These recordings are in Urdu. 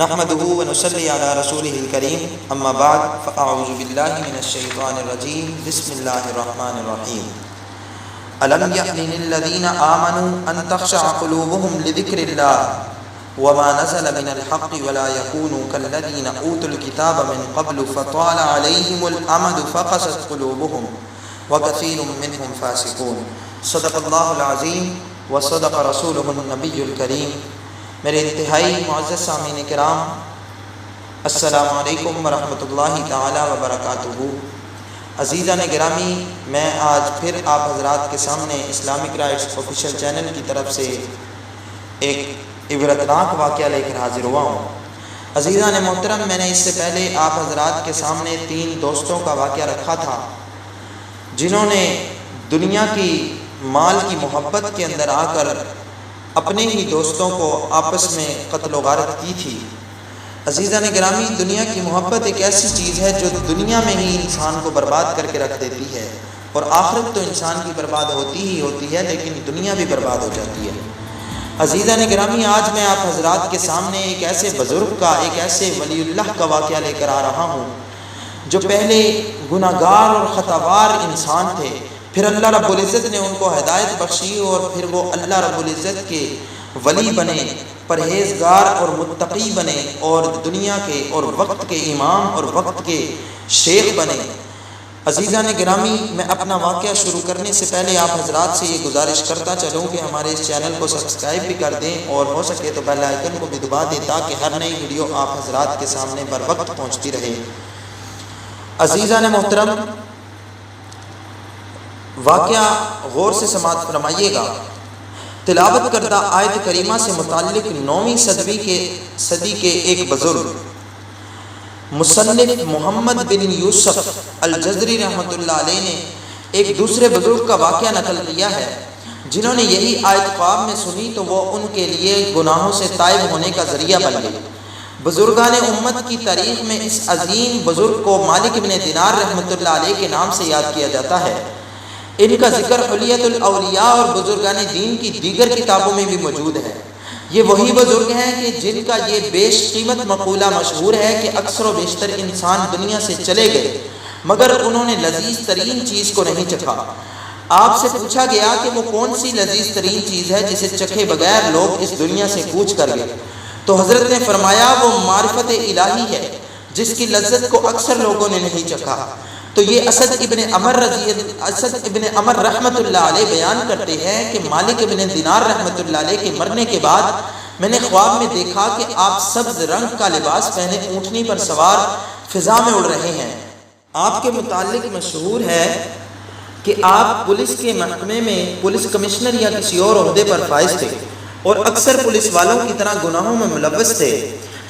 نحمده ونصلي على رسوله الكريم اما بعد فاعوذ بالله من الشيطان الرجيم بسم الله الرحمن الرحيم الم يأن للذين آمنوا ان تخشع قلوبهم لذكر الله وما نزل من الحق ولا يكونوا كالذين اوتوا الكتاب من قبل فطال عليهم الامد فقست قلوبهم وكثير منهم فاسقون صدق الله العظيم وصدق رسوله النبي الكريم۔ میرے انتہائی معزز سامعین کرام، السلام علیکم ورحمۃ اللہ تعالی وبرکاتہ۔ عزیزان گرامی، میں آج پھر آپ حضرات کے سامنے اسلامک رائٹس آفیشیل چینل کی طرف سے ایک عبرتناک واقعہ لے کر حاضر ہوا ہوں۔ عزیزان محترم، میں نے اس سے پہلے آپ حضرات کے سامنے 3 دوستوں کا واقعہ رکھا تھا جنہوں نے دنیا کی مال کی محبت کے اندر آ کر اپنے ہی دوستوں کو آپس میں قتل و غارت کی تھی۔ عزیزان گرامی، دنیا کی محبت ایک ایسی چیز ہے جو دنیا میں ہی انسان کو برباد کر کے رکھ دیتی ہے، اور آخرت تو انسان کی برباد ہوتی ہی ہوتی ہے، لیکن دنیا بھی برباد ہو جاتی ہے۔ عزیزان گرامی، آج میں آپ حضرات کے سامنے ایک ایسے بزرگ کا، ایک ایسے ولی اللہ کا واقعہ لے کر آ رہا ہوں جو پہلے گناہ گار اور خطاوار انسان تھے، پھر اللہ رب العزت نے ان کو ہدایت بخشی اور پھر وہ اللہ رب العزت کے ولی بنے، پرہیزگار اور متقی بنے، اور دنیا کے اور وقت کے امام اور وقت کے شیخ بنے۔ عزیزان گرامی، میں اپنا واقعہ شروع کرنے سے پہلے آپ حضرات سے یہ گزارش کرتا چلوں کہ ہمارے اس چینل کو سبسکرائب بھی کر دیں، اور ہو سکے تو بیل آئیکن کو بھی دبا دیں تاکہ ہر نئی ویڈیو آپ حضرات کے سامنے بر وقت پہنچتی رہے۔ عزیزان محترم، واقعہ غور سے سماعت فرمائیے گا۔ تلاوت کردہ آیت کریمہ سے متعلق 9ویں صدی کے ایک بزرگ مصنف محمد بن یوسف الجزری رحمۃ اللہ علیہ نے ایک دوسرے بزرگ کا واقعہ نقل کیا ہے جنہوں نے یہی آیت خواب میں سنی تو وہ ان کے لیے گناہوں سے تائب ہونے کا ذریعہ بن گئی۔ بزرگان امت کی تاریخ میں اس عظیم بزرگ کو مالک بن دینار رحمۃ اللہ علیہ کے نام سے یاد کیا جاتا ہے۔ ان کا ذکر حلیت الاولیاء اور بزرگان دین کی دیگر کتابوں میں بھی موجود ہے۔ یہ وہی بزرگ ہیں کہ جن کا یہ بیش قیمت مقولہ مشہور ہے کہ اکثر و بیشتر انسان دنیا سے چلے گئے مگر انہوں نے لذیذ ترین چیز کو نہیں چکھا۔ آپ سے پوچھا گیا کہ وہ کون سی لذیذ ترین چیز ہے جسے چکھے بغیر لوگ اس دنیا سے کوچ کر گئے، تو حضرت نے فرمایا وہ معرفت الہی ہے جس کی لذت کو اکثر لوگوں نے نہیں چکھا۔ تو یہ اسد ابن عمر رحمۃ اللہ علیہ بیان کرتے ہیں کہ مالک ابن دینار رحمۃ اللہ علیہ کے مرنے کے بعد میں نے خواب میں دیکھا کہ آپ سبز رنگ کا لباس پہنے اونٹنی پر سوار فضا میں اڑ رہے ہیں۔ آپ کے متعلق مشہور ہے کہ آپ پولیس کے محکمے میں پولیس کمشنر یا کسی اور عہدے پر فائز تھے اور اکثر پولیس والوں کی طرح گناہوں میں ملوث تھے۔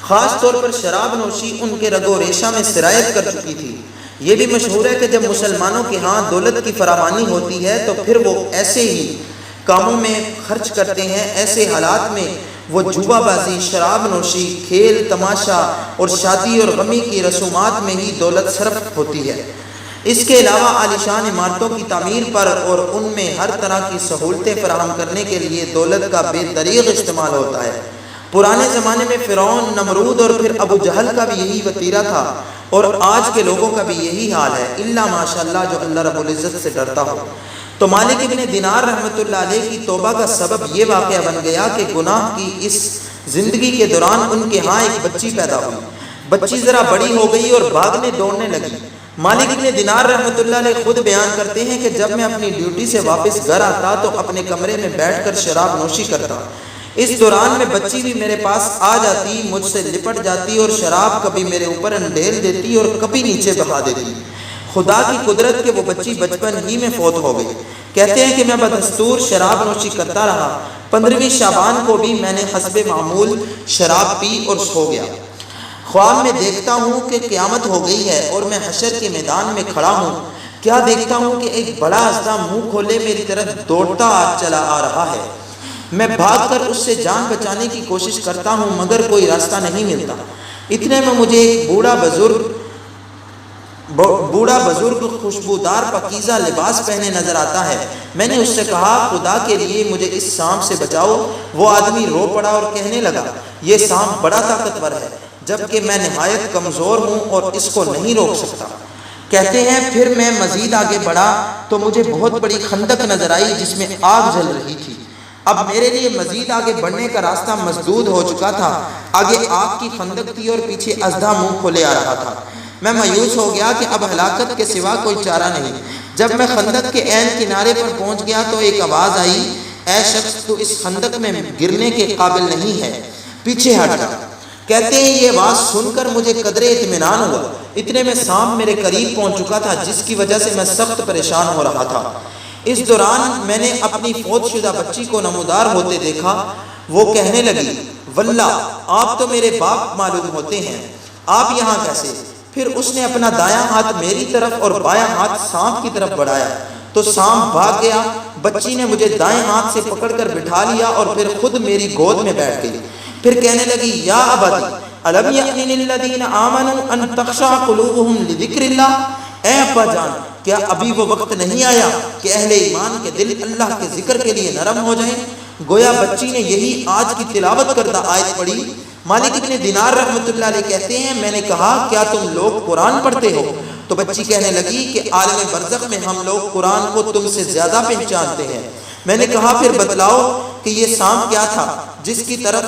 خاص طور پر شراب نوشی ان کے رگ و ریشہ میں سرایت کر چکی تھی۔ یہ بھی مشہور ہے کہ جب مسلمانوں کے ہاں دولت کی فراوانی ہوتی ہے تو پھر وہ ایسے ہی کاموں میں خرچ کرتے ہیں، ایسے حالات میں وہ جوا بازی، شراب نوشی، کھیل تماشا اور شادی اور غمی کی رسومات میں ہی دولت صرف ہوتی ہے۔ اس کے علاوہ عالیشان عمارتوں کی تعمیر پر اور ان میں ہر طرح کی سہولتیں فراہم کرنے کے لیے دولت کا بے دریغ استعمال ہوتا ہے۔ پرانے زمانے میں فرعون، نمرود اور پھر ابو جہل کا بھی یہی وتیرہ تھا، اور آج کے لوگوں کا بھی یہی حال ہے، الا ماشاءاللہ جو اللہ رب العزت سے ڈرتا ہو۔ تو مالک ابن دینار رحمۃ اللہ علیہ کی توبہ کا سبب یہ واقعہ بن گیا کہ گناہ کی اس زندگی کے دوران ان کے ہاں ایک بچی پیدا ہوئی۔ بچی ذرا بڑی ہو گئی اور بھاگنے دوڑنے لگی۔ مالک ابن دینار رحمۃ اللہ علیہ خود بیان کرتے ہیں کہ جب میں اپنی ڈیوٹی سے واپس گھر آتا تو اپنے کمرے میں بیٹھ کر شراب نوشی کرتا۔ اس دوران میں بچی بھی میرے پاس آ جاتی، مجھ سے لپٹ جاتی اور شراب کبھی میرے اوپر انڈیل دیتی اور کبھی نیچے بہا دیتی۔ خدا کی قدرت کہ وہ بچی بچپن ہی میں فوت ہو گئی۔ کہتے ہیں کہ میں بدستور شراب نوشی کرتا رہا۔ 15ویں شعبان کو بھی میں نے حسب معمول شراب پی اور سو گیا۔ خواب میں دیکھتا ہوں کہ قیامت ہو گئی ہے اور میں حشر کے میدان میں کھڑا ہوں۔ کیا دیکھتا ہوں کہ ایک بڑا اژدھا منہ کھولے میری طرف دوڑتا چلا آ رہا ہے۔ میں بھاگ کر اس سے جان بچانے کی کوشش کرتا ہوں مگر کوئی راستہ نہیں ملتا۔ اتنے میں مجھے ایک بوڑھا بزرگ بوڑھا بزرگ خوشبودار پاکیزہ لباس پہنے نظر آتا ہے۔ میں نے اس سے کہا خدا کے لیے مجھے اس سانپ سے بچاؤ۔ وہ آدمی رو پڑا اور کہنے لگا یہ سانپ بڑا طاقتور ہے جبکہ میں نہایت کمزور ہوں اور اس کو نہیں روک سکتا۔ کہتے ہیں پھر میں مزید آگے بڑھا تو مجھے بہت بڑی خندق نظر آئی جس میں آگ جل رہی تھی۔ اب میرے لیے مزید آگے بڑھنے کا راستہ مسدود ہو چکا تھا۔ آگے آگ کی خندق تھی اور پیچھے اژدھا منہ کھولے آ رہا تھا۔ میں مایوس ہو گیا کہ اب ہلاکت کے سوا کوئی چارہ نہیں۔ جب میں خندق کے عین کنارے پر پہنچ گیا تو ایک آواز آئی، اے شخص تو اس خندق میں گرنے کے قابل نہیں ہے، پیچھے ہٹ جا۔ کہتے ہیں یہ آواز سن کر مجھے قدرے اطمینان ہوا۔ اتنے میں سانپ میرے قریب پہنچ چکا تھا جس کی وجہ سے میں سخت پریشان ہو رہا تھا۔ اس دوران میں نے اپنی فوت شدہ بچی کو نمودار ہوتے دیکھا۔ وہ کہنے لگی واللہ آپ تو میرے باپ معلوم ہوتے ہیں، آپ یہاں کیسے؟ پھر اس نے اپنا دایاں ہاتھ میری طرف اور بایاں ہاتھ سانپ کی طرف بڑھایا تو سانپ بھاگ گیا۔ بچی نے مجھے دائیں ہاتھ سے پکڑ کر بٹھا لیا اور پھر خود میری گود میں بیٹھ گئی۔ پھر کہنے لگی یا ابتی الم یأن للذین آمنوا ان تخشع قلوبهم لذکر اللہ، اے ابا جان کیا ابھی وہ وقت نہیں آیا کہ اہل ایمان کے دل اللہ کے ذکر کے لیے نرم ہو جائیں؟ گویا بچی نے یہی آج کی تلاوت کردہ آیت پڑھی۔ مالک ابن دینار رحمۃ اللہ علیہ کہتے ہیں میں نے کہا کیا تم لوگ قرآن پڑھتے ہو؟ تو بچی کہنے لگی کہ عالم برزخ میں ہم لوگ قرآن کو تم سے زیادہ پہچانتے ہیں۔ میں نے کہا پھر بتلاؤ کہ یہ سانپ کیا تھا جس کی طرف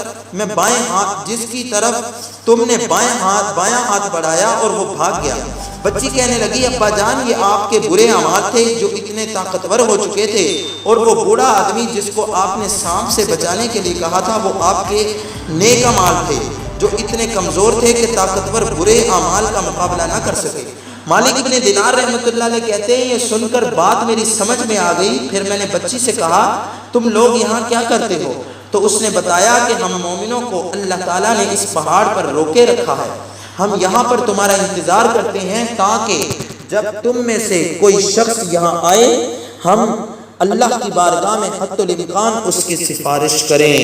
تم نے بایاں ہاتھ بڑھایا اور وہ بھاگ گیا؟ بچی کہنے لگی ابا جان یہ آپ کے برے اعمال تھے جو اتنے طاقتور ہو چکے تھے، اور وہ بوڑھا آدمی جس کو آپ نے سانپ سے بچانے کے لیے کہا تھا وہ آپ کے نیک اعمال تھے جو اتنے کمزور تھے کہ طاقتور برے اعمال کا مقابلہ نہ کر سکے۔ مالک ابن دینار رحمۃ اللہ علیہ کہتے ہیں یہ سن کر بات میری سمجھ میں آ گئی۔ پھر میں نے بچی سے کہا تم لوگ یہاں کیا کرتے ہو؟ تو اس نے بتایا کہ ہم مومنوں کو اللہ تعالیٰ نے اس پہاڑ پر روکے رکھا ہے، ہم یہاں پر تمہارا انتظار کرتے ہیں تاکہ جب تم میں سے کوئی شخص یہاں آئے ہم اللہ کی بارگاہ میں حتی الامکان اس کی سفارش کریں۔